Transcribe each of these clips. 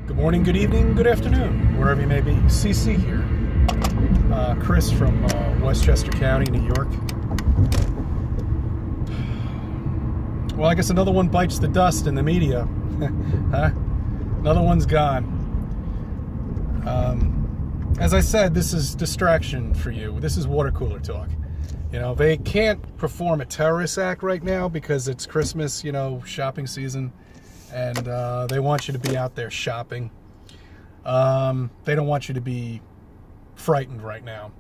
Good morning, good evening, good afternoon, wherever you may be. CC here. Chris from Westchester County, New York. Well, I guess another one bites the dust in the media. Huh? Another one's gone. As I said, this is distraction for you. This is water cooler talk. You know, they can't perform a terrorist act right now because it's Christmas, shopping season. And they want you to be out there shopping. They don't want you to be frightened right now.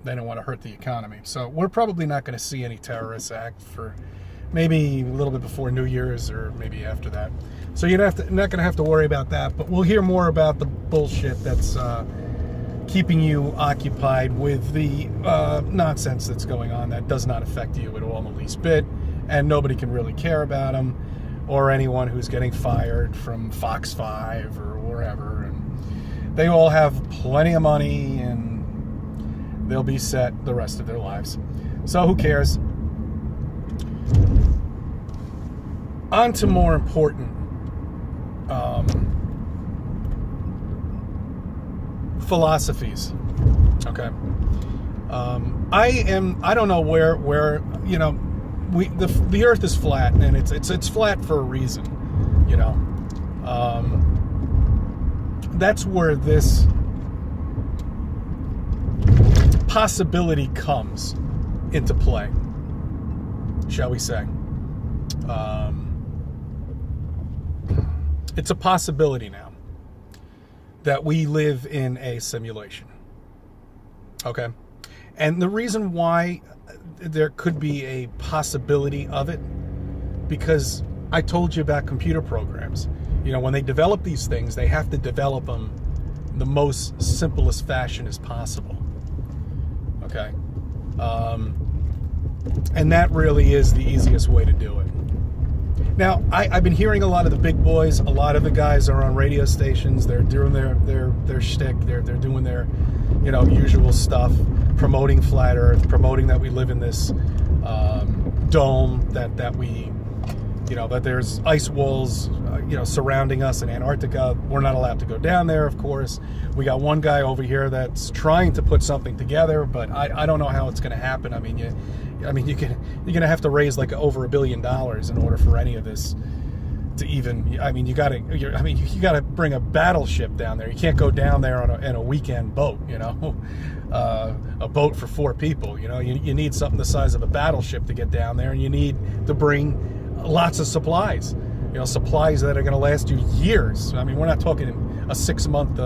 They don't want to hurt the economy. So we're probably not going to see any terrorist act for maybe a little bit before New Year's or maybe after that. So you're not going to have to worry about that. But we'll hear more about the bullshit that's keeping you occupied with the nonsense that's going on that does not affect you at all in the least bit. And nobody can really care about them. Or anyone who's getting fired from Fox 5 or wherever. And they all have plenty of money and they'll be set the rest of their lives. So who cares? On to more important philosophies. Okay. I don't know where the earth is flat, and it's flat for a reason, that's where this possibility comes into play, shall we say. It's a possibility now that we live in a simulation. Okay? And the reason why there could be a possibility of it, because I told you about computer programs. When they develop these things, they have to develop them the most simplest fashion as possible. Okay? And that really is the easiest way to do it. Now, I've been hearing a lot of the big boys, a lot of the guys are on radio stations, they're doing their shtick, they're doing their, usual stuff, promoting flat earth, promoting that we live in this dome, that we, that there's ice walls, surrounding us in Antarctica. We're not allowed to go down there, of course. We got one guy over here that's trying to put something together, but I don't know how it's going to happen. You're going to have to raise like over $1 billion in order for any of this to even. You got to bring a battleship down there. You can't go down there in a weekend boat. A boat for 4 people. You need something the size of a battleship to get down there, and you need to bring lots of supplies. Supplies that are going to last you years. We're not talking a 6-month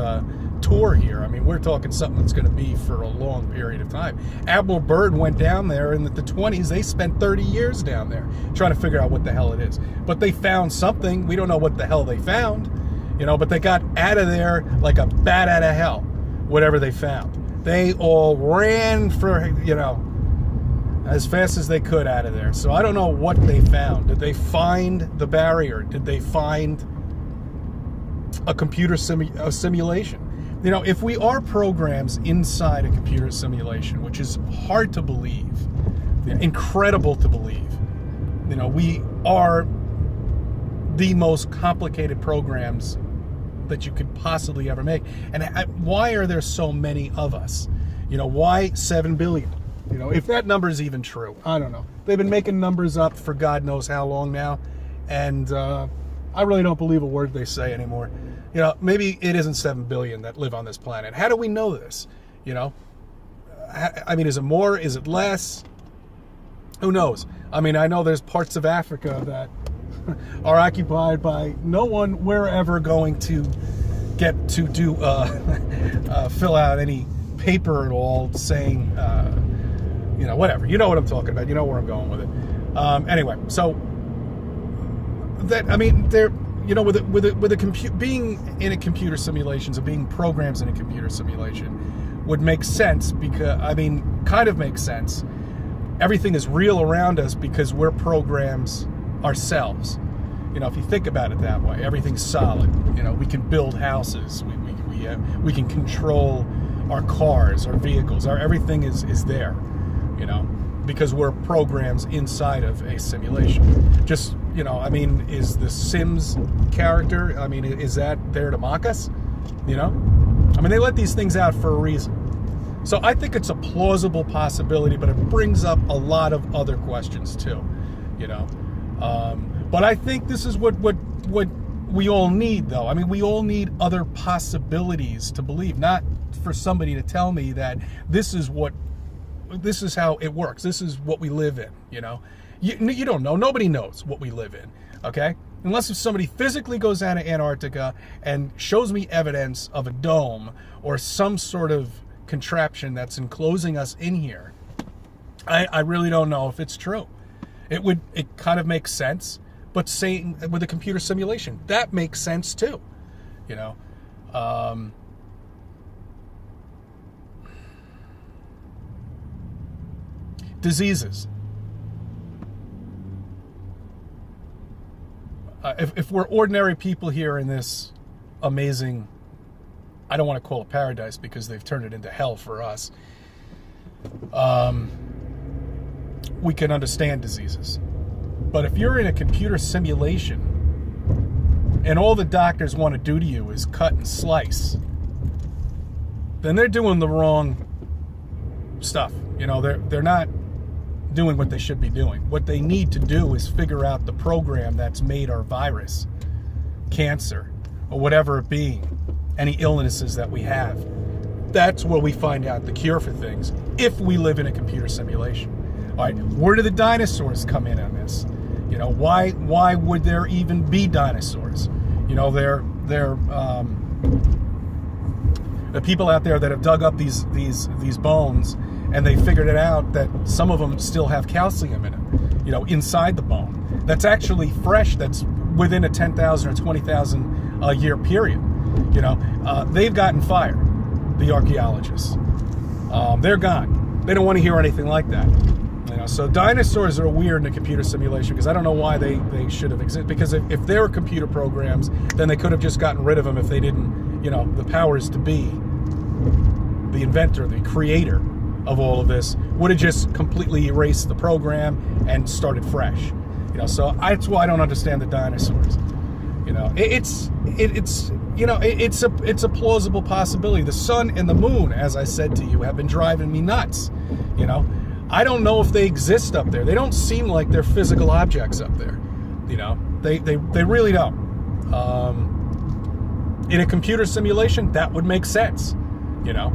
tour here. We're talking something that's going to be for a long period of time. Admiral Byrd went down there in the 20s. They spent 30 years down there trying to figure out what the hell it is. But they found something. We don't know what the hell they found, but they got out of there like a bat out of hell, whatever they found. They all ran for, as fast as they could out of there. So I don't know what they found. Did they find the barrier? Did they find a computer simulation? If we are programs inside a computer simulation, which is hard to believe, incredible to believe, we are the most complicated programs that you could possibly ever make. And why are there so many of us? Why 7 billion? If that number is even true, I don't know. They've been making numbers up for God knows how long now, and I really don't believe a word they say anymore. Maybe it isn't 7 billion that live on this planet. How do we know this? Is it more? Is it less? Who knows? I know there's parts of Africa that are occupied by no one we're ever going to get to do fill out any paper at all saying whatever. You know what I'm talking about. You know where I'm going with it. Anyway, so that they're being in a computer simulation, so being programs in a computer simulation would make sense because kind of makes sense. Everything is real around us because we're programs ourselves. If you think about it that way, everything's solid. We can build houses. We can control our cars, our vehicles. Everything is there. Because we're programs inside of a simulation. Just you know, I mean, is the Sims character, I mean, is that there to mock us? You know? I mean, they let these things out for a reason. So I think it's a plausible possibility, but it brings up a lot of other questions too, you know? But I think this is what we all need, though. I mean, we all need other possibilities to believe, not for somebody to tell me that this is how it works. This is what we live in, you know? You don't know. Nobody knows what we live in, okay? Unless if somebody physically goes down to Antarctica and shows me evidence of a dome or some sort of contraption that's enclosing us in here, I really don't know if it's true. It kind of makes sense, but saying with a computer simulation, that makes sense too, you know? Diseases. If we're ordinary people here in this amazing, I don't want to call it paradise because they've turned it into hell for us, we can understand diseases. But if you're in a computer simulation and all the doctors want to do to you is cut and slice, then they're doing the wrong stuff. You know, they're not doing what they should be doing. What they need to do is figure out the program that's made our virus, cancer, or whatever it be, any illnesses that we have. That's where we find out the cure for things, if we live in a computer simulation. All right, where do the dinosaurs come in on this? You know, why would there even be dinosaurs? You know, the people out there that have dug up these bones, and they figured it out that some of them still have calcium in them, you know, inside the bone. That's actually fresh. That's within a 10,000 or 20,000 year period. You know, they've gotten fired, the archaeologists. They're gone. They don't want to hear anything like that. You know, so dinosaurs are weird in a computer simulation because I don't know why they should have existed. Because if they were computer programs, then they could have just gotten rid of them if they didn't, you know, the powers to be, the inventor, the creator of all of this, would have just completely erased the program and started fresh. You know, so that's why I don't understand the dinosaurs. You know, it's a plausible possibility. The sun and the moon, as I said to you, have been driving me nuts. You know, I don't know if they exist up there. They don't seem like they're physical objects up there. You know, they really don't. In a computer simulation, that would make sense. You know,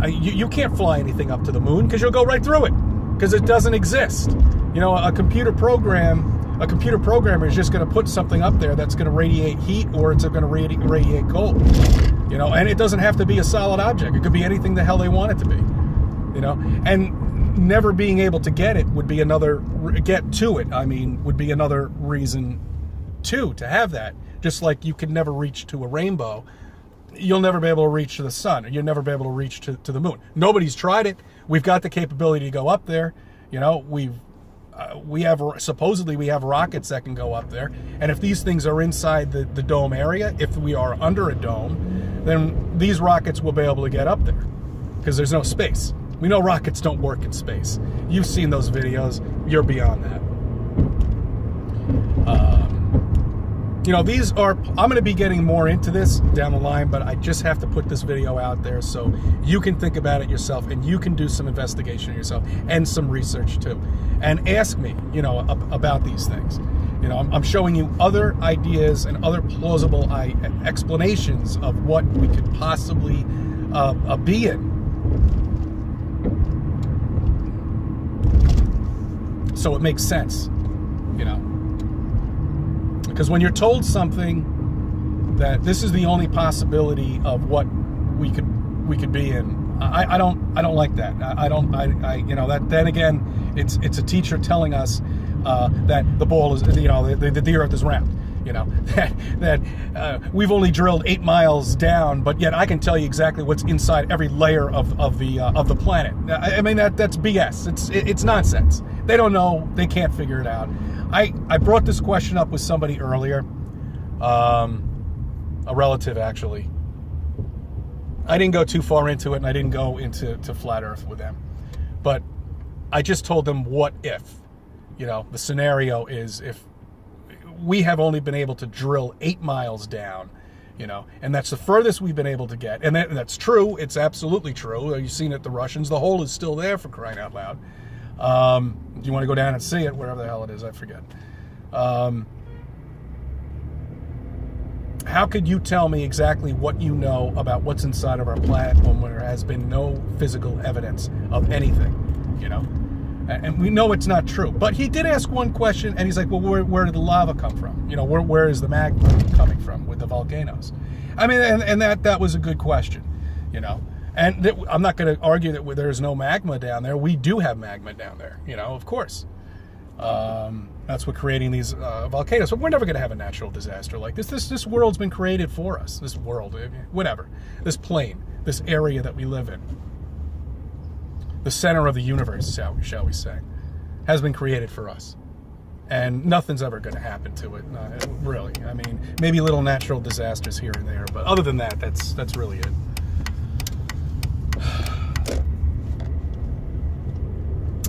you can't fly anything up to the moon because you'll go right through it because it doesn't exist. You know, a computer programmer is just going to put something up there that's going to radiate heat or it's going to radiate cold. You know, and it doesn't have to be a solid object. It could be anything the hell they want it to be. You know, and never being able to get it would be another reason to have that. Just like you could never reach to a rainbow, you'll never be able to reach to the sun, or you'll never be able to reach to the moon. Nobody's tried it. We've got the capability to go up there. You know, supposedly we have rockets that can go up there. And if these things are inside the dome area, if we are under a dome, then these rockets will be able to get up there because there's no space. We know rockets don't work in space. You've seen those videos. You're beyond that. You know, I'm going to be getting more into this down the line, but I just have to put this video out there so you can think about it yourself and you can do some investigation yourself and some research too. And ask me, you know, about these things. You know, I'm showing you other ideas and other plausible explanations of what we could possibly be in. So it makes sense, you know. Because when you're told something that this is the only possibility of what we could be in, I don't like that. You know, that then again, it's a teacher telling us that the ball is, you know, the earth is round. You know, that we've only drilled 8 miles down, but yet I can tell you exactly what's inside every layer of the planet. I mean, that's BS. It's nonsense. They don't know. They can't figure it out. I brought this question up with somebody earlier, a relative actually. I didn't go too far into it, and I didn't go into flat Earth with them, but I just told them what if. You know, the scenario is if we have only been able to drill 8 miles down, and that's the furthest we've been able to get. And that's true. It's absolutely true. You've seen it, the Russians. The hole is still there, for crying out loud. Do you want to go down and see it, wherever the hell it is? I forget. How could you tell me exactly what you know about what's inside of our planet when there has been no physical evidence of anything, And we know it's not true. But he did ask one question, and he's like, well, where did the lava come from? Where is the magma coming from with the volcanoes? I mean, and that was a good question, And I'm not going to argue that there's no magma down there. We do have magma down there, of course. That's what creating these volcanoes. But we're never going to have a natural disaster like this. This world's been created for us. This world, whatever. This plane, this area that we live in, the center of the universe, shall we say, has been created for us. And nothing's ever going to happen to it, really. I mean, maybe little natural disasters here and there, but other than that, that's really it.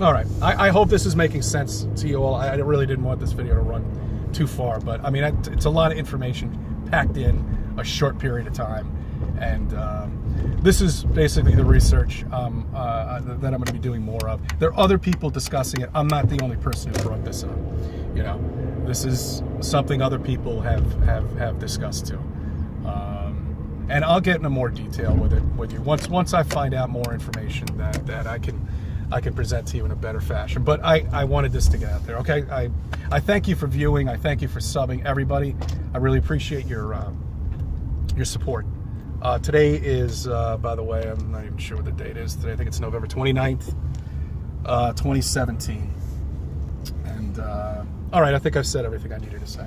All right, I hope this is making sense to you all. I really didn't want this video to run too far, but I mean, it's a lot of information packed in a short period of time, and this is basically the research that I'm going to be doing more of. There are other people discussing it. I'm not the only person who brought this up. This is something other people have discussed too. And I'll get into more detail with you once I find out more information that I can present to you in a better fashion. But I wanted this to get out there. Okay, I thank you for viewing. I thank you for subbing, everybody. I really appreciate your support. Today is, by the way, I'm not even sure what the date is today. I think it's November 29th, 2017. And all right, I think I've said everything I needed to say.